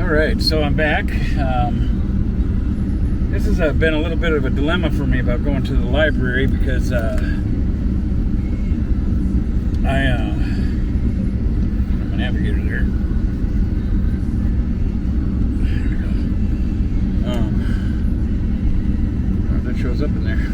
Alright, so I'm back. This has been a little bit of a dilemma for me about going to the library because my navigator there. There we go. That shows up in there.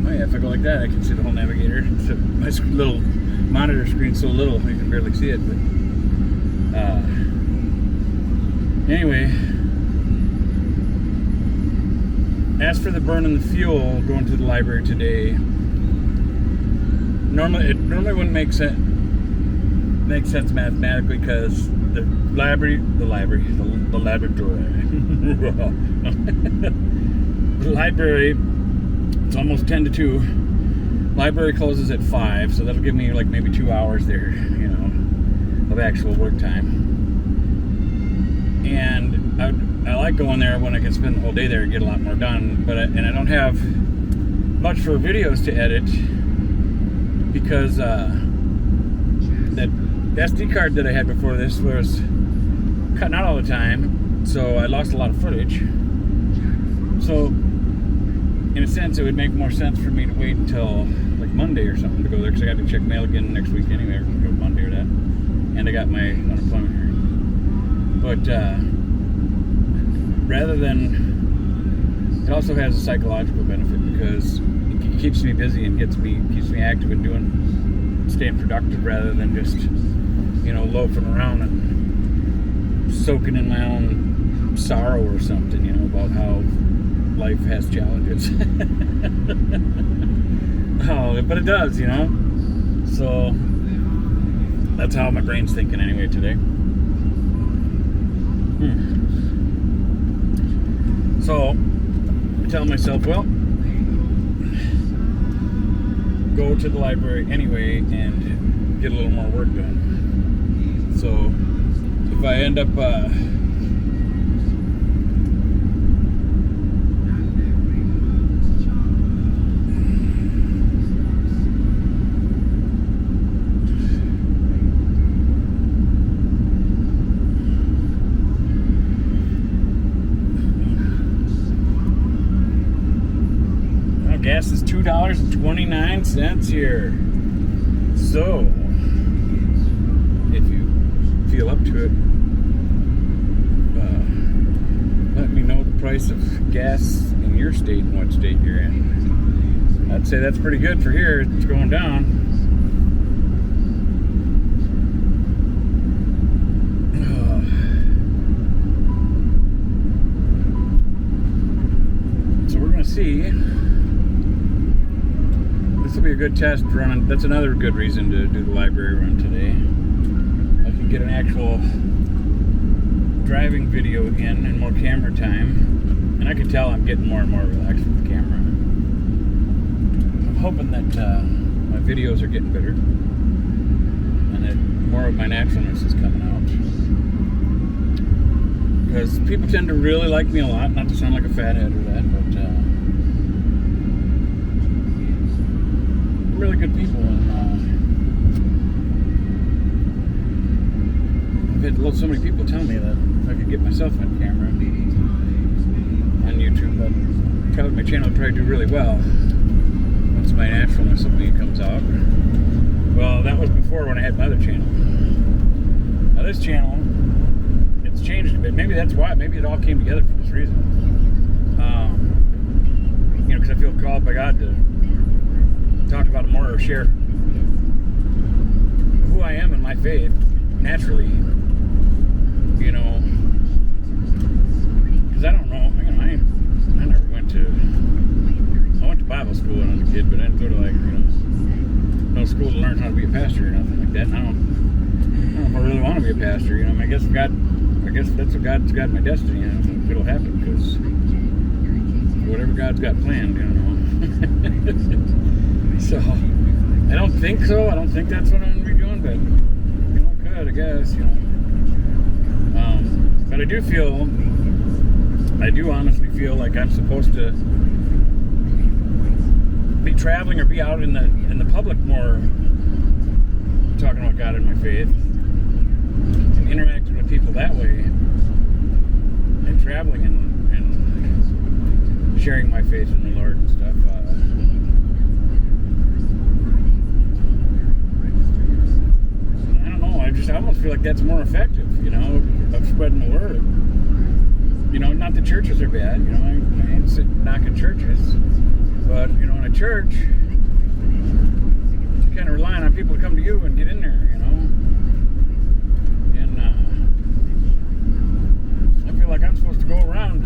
Oh yeah, if I go like that, I can see the whole navigator. So my little monitor screen's so little, you can barely see it. But anyway, as for the burning the fuel going to the library today, normally wouldn't make sense mathematically because the laboratory, it's almost 10 to 2. Library closes at 5, so that'll give me like maybe 2 hours there, of actual work time. And I like going there when I can spend the whole day there and get a lot more done. But I don't have much for videos to edit because that SD card that I had before this was cutting out all the time, so I lost a lot of footage. So in a sense, it would make more sense for me to wait until like Monday or something to go there, because I got to check mail again next week anyway, or go Monday or that. And I got my unemployment hearing. But rather than, it also has a psychological benefit because it keeps me busy and keeps me active and staying productive rather than just, loafing around and soaking in my own sorrow or something, about how life has challenges. But it does, So that's how my brain's thinking anyway today. So I tell myself, well, go to the library anyway and get a little more work done. So if I end up gas is $2.29 here. So, if you feel up to it, let me know the price of gas in your state and what state you're in. I'd say that's pretty good for here. It's going down. So we're going to see. This will be a good test run. That's another good reason to do the library run today. I can get an actual driving video in more camera time, and I can tell I'm getting more and more relaxed with the camera. I'm hoping that my videos are getting better and that more of my naturalness is coming out, because people tend to really like me a lot, not to sound like a fathead or that, but really good people, and I've had so many people tell me that if I could get myself on camera on YouTube, that probably my channel would probably do really well once my naturalness of me comes out. Well, that was before when I had my other channel. Now this channel, it's changed a bit. Maybe that's why. Maybe it all came together for this reason. Because I feel called by God to talk about it more or share who I am in my faith naturally, because I don't know, I never went to Bible school when I was a kid, but I didn't go to no school to learn how to be a pastor or nothing like that. And I don't know if I really want to be a pastor, I guess that's what God's got in my destiny, it'll happen, because whatever God's got planned, So, I don't think so. I don't think that's what I'm going to be doing, but, good, I guess, But I do honestly feel like I'm supposed to be traveling or be out in the public more, talking about God and my faith, and interacting with people people that way, and traveling and sharing my faith in the Lord and stuff. I don't know. I almost feel like that's more effective, of spreading the word. Not that churches are bad. I ain't sitting knocking churches, but in a church, you're kind of relying on people to come to you and get in there, And I feel like I'm supposed to go around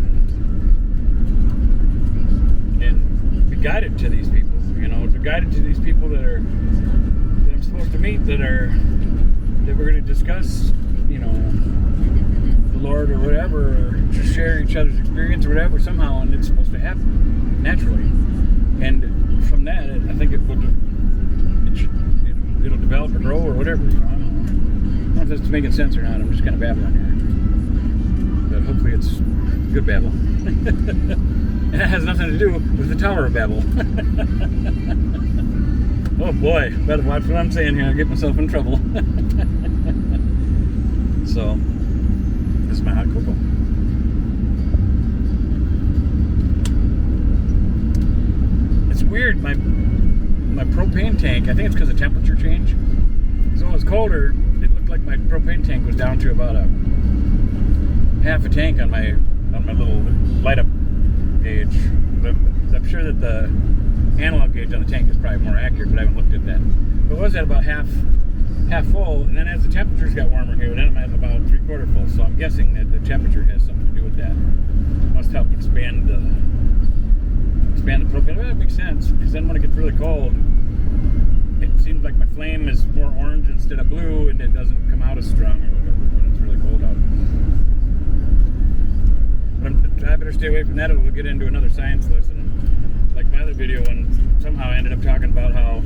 and be guided to these people, be guided to these people that I'm supposed to meet, that we're going to discuss, the Lord or whatever, or just share each other's experience or whatever somehow, and it's supposed to happen naturally. And from that, I think it'll develop or grow or whatever. I don't know if that's making sense or not. I'm just kind of babbling here, but hopefully it's good babble. And it has nothing to do with the Tower of Babel. Oh boy, better watch what I'm saying here. I'll get myself in trouble. So, this is my hot cocoa. It's weird, my propane tank, I think it's because of temperature change. So when it was colder, it looked like my propane tank was down to about half a tank on my little light up gauge. But I'm sure that the analog gauge on the tank is probably more accurate, but I haven't looked at that. But it was at about half full, and then as the temperatures got warmer here, then I'm at about 3/4 full. So I'm guessing that the temperature has something to do with that. It must help expand the propane. Well, that makes sense, because then when it gets really cold, it seems like my flame is more orange instead of blue, and it doesn't come out as strong or whatever when it's really cold out. But I better stay away from that, or we'll get into another science lesson. Like my other video, when somehow I ended up talking about how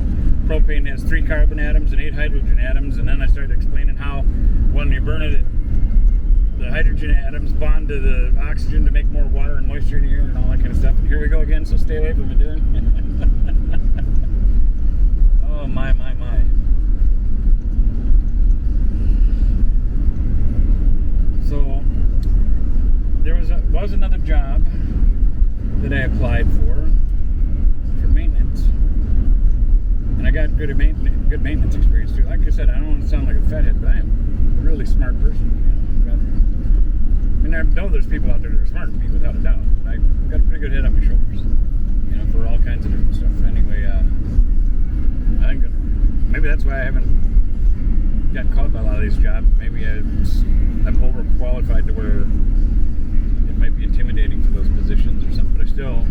propane has 3 carbon atoms and 8 hydrogen atoms, and then I started explaining how when you burn it, the hydrogen atoms bond to the oxygen to make more water and moisture in the air and all that kind of stuff. And here we go again, so stay away from it, dude. Oh, my. So, there was another job that I applied for maintenance. And I got good maintenance experience too. Like I said, I don't want to sound like a fathead, but I am a really smart person. I know there's people out there that are smarter than me, without a doubt. I've got a pretty good head on my shoulders, for all kinds of different stuff. Anyway, I think maybe that's why I haven't gotten called by a lot of these jobs. Maybe I'm overqualified to where it might be intimidating for those positions or something. But I still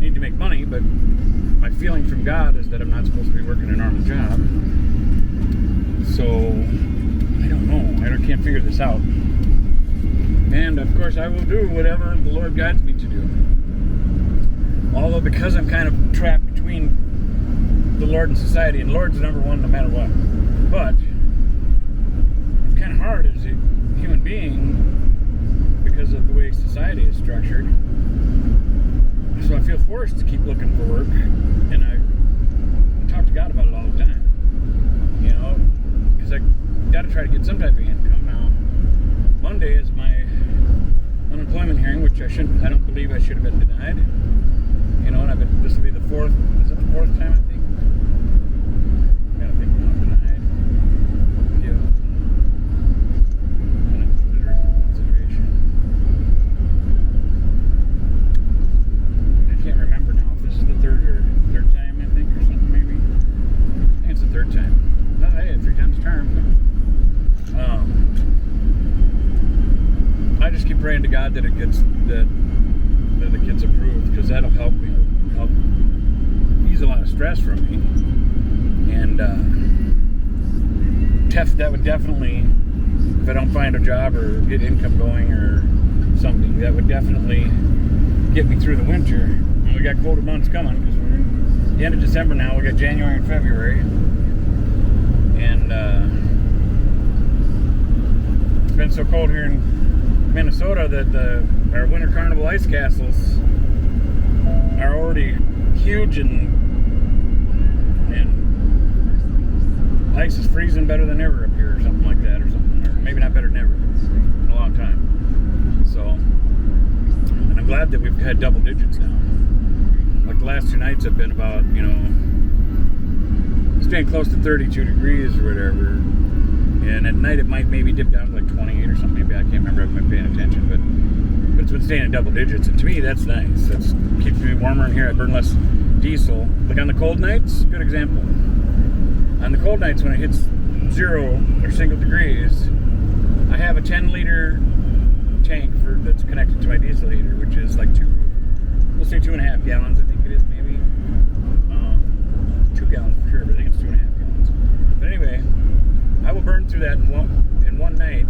need to make money, but my feeling from God is that I'm not supposed to be working a normal job. So I don't know. I can't figure this out. And of course I will do whatever the Lord guides me to do. Although because I'm kind of trapped between the Lord and society, and the Lord's number one no matter what. But it's kind of hard as a human being because of the way society is structured. So I feel forced to keep looking for work, and I talk to God about it all the time, because I got to try to get some type of income. Now, Monday is my unemployment hearing, which I don't believe I should have been denied. And this will be the 4th, is it the 4th time, I think? I gotta think now, denied. Yeah. Consideration. I can't remember now if this is the third time, I think, or something, maybe. I think it's the 3rd time. No, hey, 3 times a term. I just keep praying to God that it gets approved, because that'll help me ease a lot of stress from me. And that would definitely, if I don't find a job or get income going or something, that would definitely get me through the winter. And we got colder months coming, because we're in the end of December now. We got January and February, and it's been so cold here in Minnesota that our winter carnival ice castles are already huge, and ice is freezing better than ever up here, or something like that, or maybe not better than ever. long time. So, and I'm glad that we've had double digits now. Like the last 2 nights have been about, staying close to 32 degrees or whatever. And at night it might maybe dip down to like 28 or something. Maybe I can't remember. I haven't been paying attention, but it's been staying in double digits. And to me, that's nice. That keeps me warmer in here. I burn less diesel. Like on the cold nights, good example. On the cold nights when it hits 0 or single degrees, I have a 10-liter tank that's connected to my diesel heater, which is like we'll say 2.5 gallons, I think it is, maybe. 2 gallons for sure, but I think it's 2.5 gallons. But anyway, I will burn through that in one night,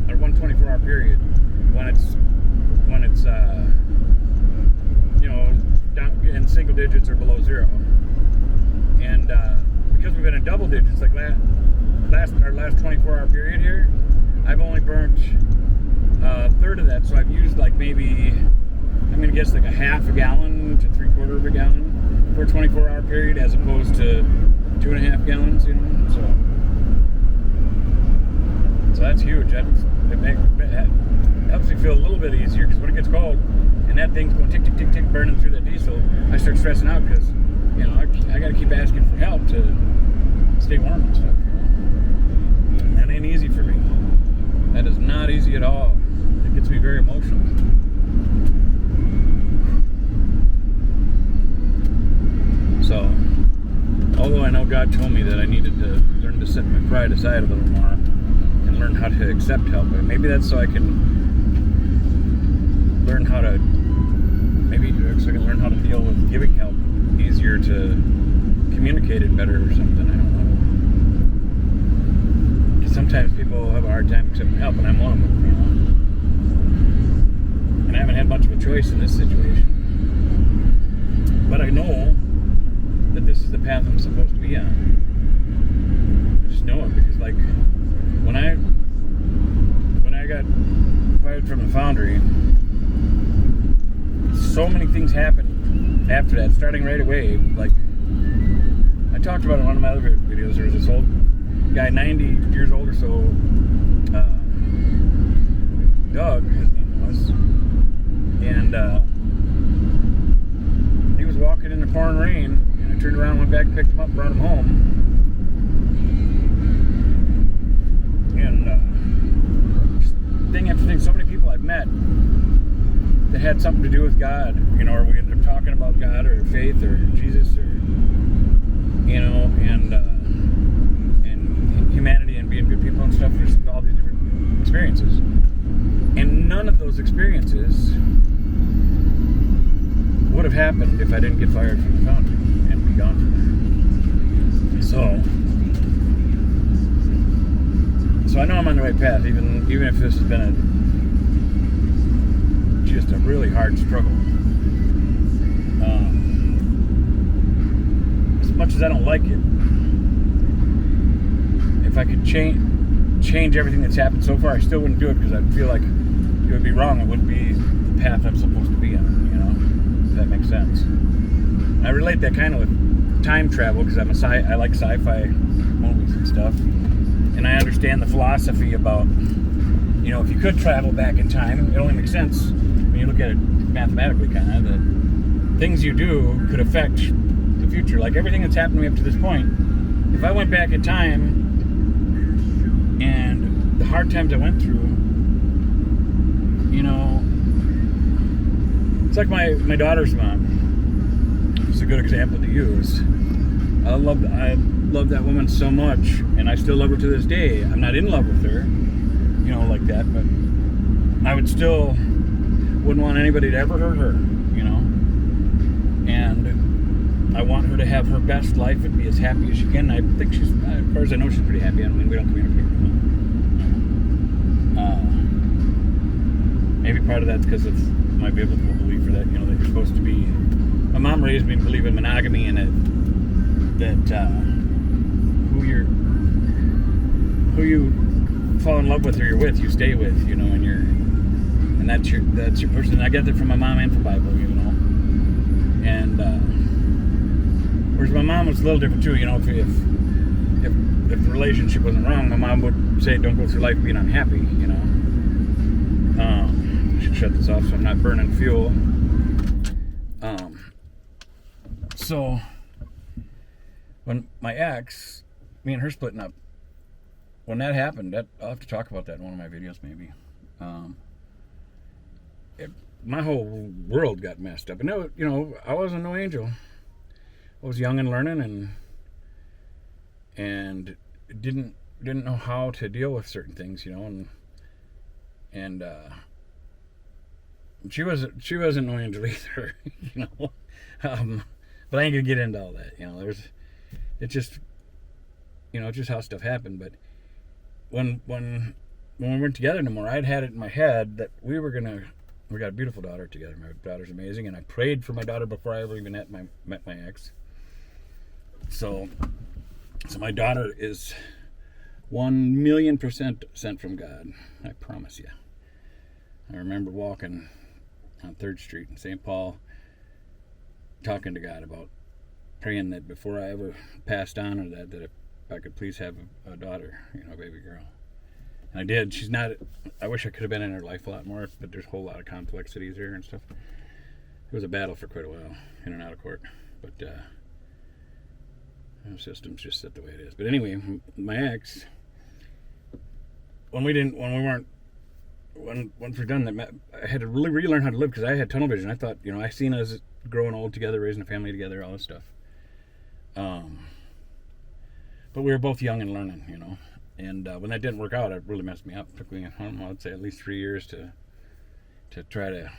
or 1 24-hour period, when it's down in single digits or below 0. And because we've been in double digits, like our last 24-hour period here, I've only burnt a third of that. So I've used like maybe, I'm gonna guess like a half a gallon to 3/4 of a gallon for a 24-hour period, as opposed to 2.5 gallons. So that's huge. It helps me feel a little bit easier, because when it gets cold and that thing's going tick tick tick tick burning through that diesel, I start stressing out because I got to keep asking for help to stay warm and stuff. And that ain't easy for me. That is not easy at all. It gets me very emotional. So, although I know God told me that I needed to learn to set my pride aside a little more and learn how to accept help, but maybe that's so I can learn how to learn how to deal with giving help easier, to communicate it better or something. I don't know. Because sometimes people have a hard time accepting help, and I'm one of them, And I haven't had much of a choice in this situation. But I know that this is the path I'm supposed to be on. I just know it, because like when I got fired from the foundry, so many things happened after that, starting right away. Like I talked about in one of my other videos, there was this old guy, 90 years old or so, Doug, his name was, and he was walking in the pouring rain, and I turned around, went back, picked him up, brought him home, and just thing after thing, so many people I've met that had something to do with God, or we ended up talking about God or faith or Jesus or, and humanity and being good people and stuff. There's all these different experiences. And none of those experiences would have happened if I didn't get fired from the foundry and be gone from there. So I know I'm on the right path, even if this has been just a really hard struggle. As much as I don't like it, if I could change everything that's happened so far, I still wouldn't do it, because I feel like it would be wrong. It wouldn't be the path I'm supposed to be on, if that makes sense. I relate that kind of with time travel, because I like sci-fi movies and stuff, and I understand the philosophy about, if you could travel back in time, it only makes sense when you look at it mathematically, kind of, that things you do could affect the future. Like everything that's happened to me up to this point, if I went back in time and the hard times I went through, it's like my daughter's mom. It's a good example to use. I love that woman so much, and I still love her to this day. I'm not in love with her, like that, but I wouldn't want anybody to ever hurt her, and I want her to have her best life and be as happy as she can. I think as far as I know, she's pretty happy. I mean, we don't communicate. Maybe part of that's because of my biblical belief, that that you're supposed to be. My mom raised me to believe in monogamy, and that who you fall in love with or you're with, you stay with, and that's your person. I got that from my mom and from the Bible, and whereas my mom was a little different too. If the relationship wasn't wrong, my mom would say, don't go through life being unhappy, shut this off so I'm not burning fuel. So when my ex, me and her splitting up, when that happened, I'll have to talk about that in one of my videos maybe. My whole world got messed up. And I wasn't no angel. I was young and learning and didn't know how to deal with certain things, and she wasn't no angel either, but I ain't gonna get into all that. It's just how stuff happened. But when we weren't together anymore, I'd had it in my head that we got a beautiful daughter together. My daughter's amazing, and I prayed for my daughter before I ever even met my ex. So my daughter is 1,000,000% sent from God. I promise you. I remember walking on 3rd Street in St. Paul, talking to God about praying that before I ever passed on, or that if I could please have a daughter, a baby girl. And I did. She's not. I wish I could have been in her life a lot more, but there's a whole lot of complexities there and stuff. It was a battle for quite a while, in and out of court, but the system's just set the way it is. But anyway, my ex, once we're done, I had to really relearn how to live, because I had tunnel vision. I thought, I seen us growing old together, raising a family together, all this stuff. But we were both young and learning, And when that didn't work out, it really messed me up. It took me, I'd say at least 3 years to try to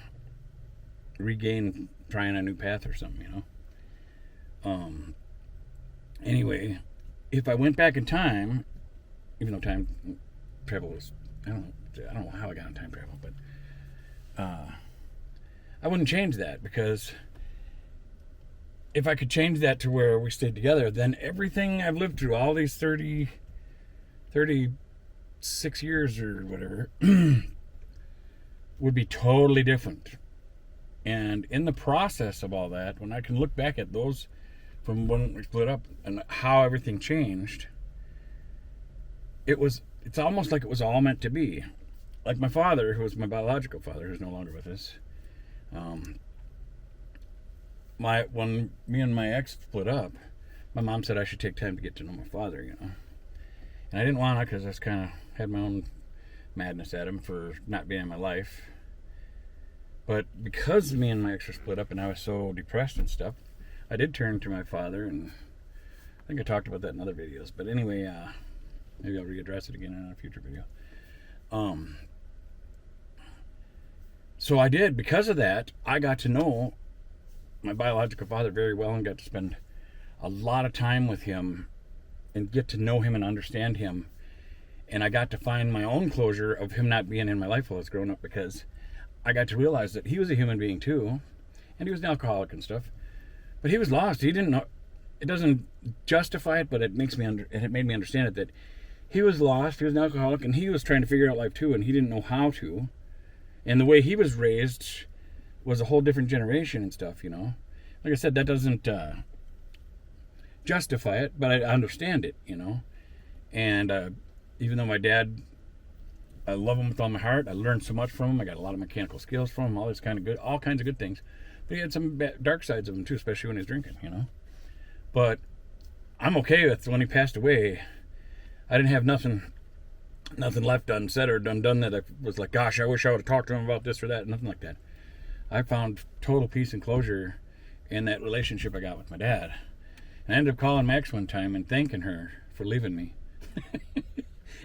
regain trying a new path or something, Anyway, if I went back in time, even though time travel was, I don't know how I got in time travel, but I wouldn't change that, because if I could change that to where we stayed together, then everything I've lived through, all these 36 years or whatever, would be totally different. And in the process of all that, when I can look back at those from when we split up and how everything changed, it's almost like it was all meant to be. Like my father, who was my biological father, who's no longer with us, when me and my ex split up, my mom said I should take time to get to know my father, And I didn't want to, because I kind of had my own madness at him for not being in my life. But because me and my ex were split up and I was so depressed and stuff, I did turn to my father, and I think I talked about that in other videos. But anyway, maybe I'll readdress it again in a future video. So I did. Because of that, I got to know my biological father very well and got to spend a lot of time with him and get to know him and understand him. And I got to find my own closure of him not being in my life while I was growing up, because I got to realize that he was a human being too, and he was an alcoholic and stuff. But he was lost. He didn't know. It doesn't justify it, but it made me understand it, that he was lost. He was an alcoholic, and he was trying to figure out life too, and he didn't know how to. And the way he was raised was a whole different generation and stuff, Like I said, that doesn't justify it, but I understand it, And even though my dad, I love him with all my heart, I learned so much from him. I got a lot of mechanical skills from him, all kinds of good things. But he had some dark sides of him too, especially when he was drinking, But I'm okay with when he passed away. I didn't have nothing left unsaid or done that I was like, gosh, I wish I would have talked to him about this or that. Nothing like that. I found total peace and closure in that relationship I got with my dad. And I ended up calling Max one time and thanking her for leaving me.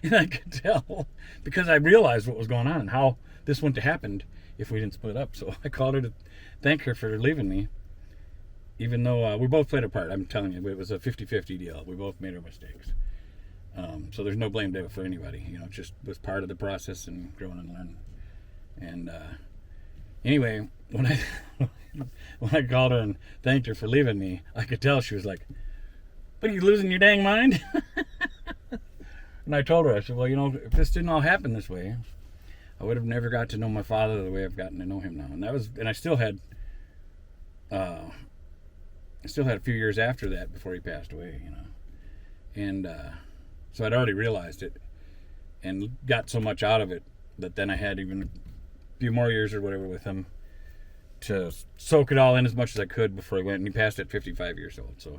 And I could tell, because I realized what was going on and how this wouldn't have happened if we didn't split up. So I called her to thank her for leaving me, even though we both played a part. I'm telling you, it was a 50-50 deal. We both made our mistakes. So there's no blame there for anybody. It just was part of the process and growing and learning. And anyway, when I called her and thanked her for leaving me, I could tell she was like, "What, are you losing your dang mind?" And I told her, I said, well, if this didn't all happen this way, I would have never got to know my father the way I've gotten to know him now. And I still had a few years after that before he passed away, And so I'd already realized it and got so much out of it that then I had even few more years or whatever with him to soak it all in as much as I could before he went. And he passed at 55 years old. So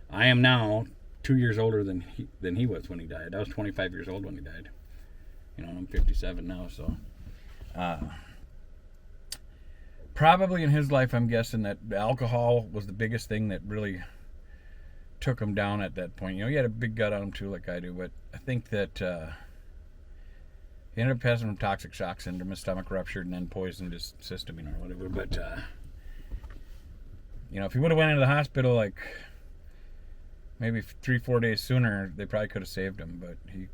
I am now 2 years older than he was when he died. I was 25 years old when he died. You know, I'm 57 now, so probably in his life, I'm guessing that alcohol was the biggest thing that really took him down at that point. You know, he had a big gut on him too, like I do, but I think that he ended up passing from toxic shock syndrome. His stomach ruptured and then poisoned his system, you know, or whatever. But you know, if he would have went into the hospital like maybe 3-4 days sooner, they probably could have saved him. But he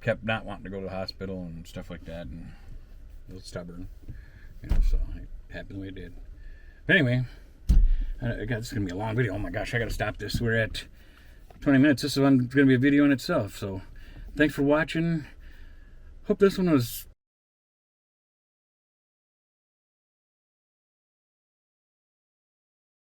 kept not wanting to go to the hospital and stuff like that, and a little stubborn, you know. So it happened the way it did. But anyway, this is gonna be a long video. Oh my gosh, I gotta stop this. We're at 20 minutes. This is gonna be a video in itself. So thanks for watching. Hope this one was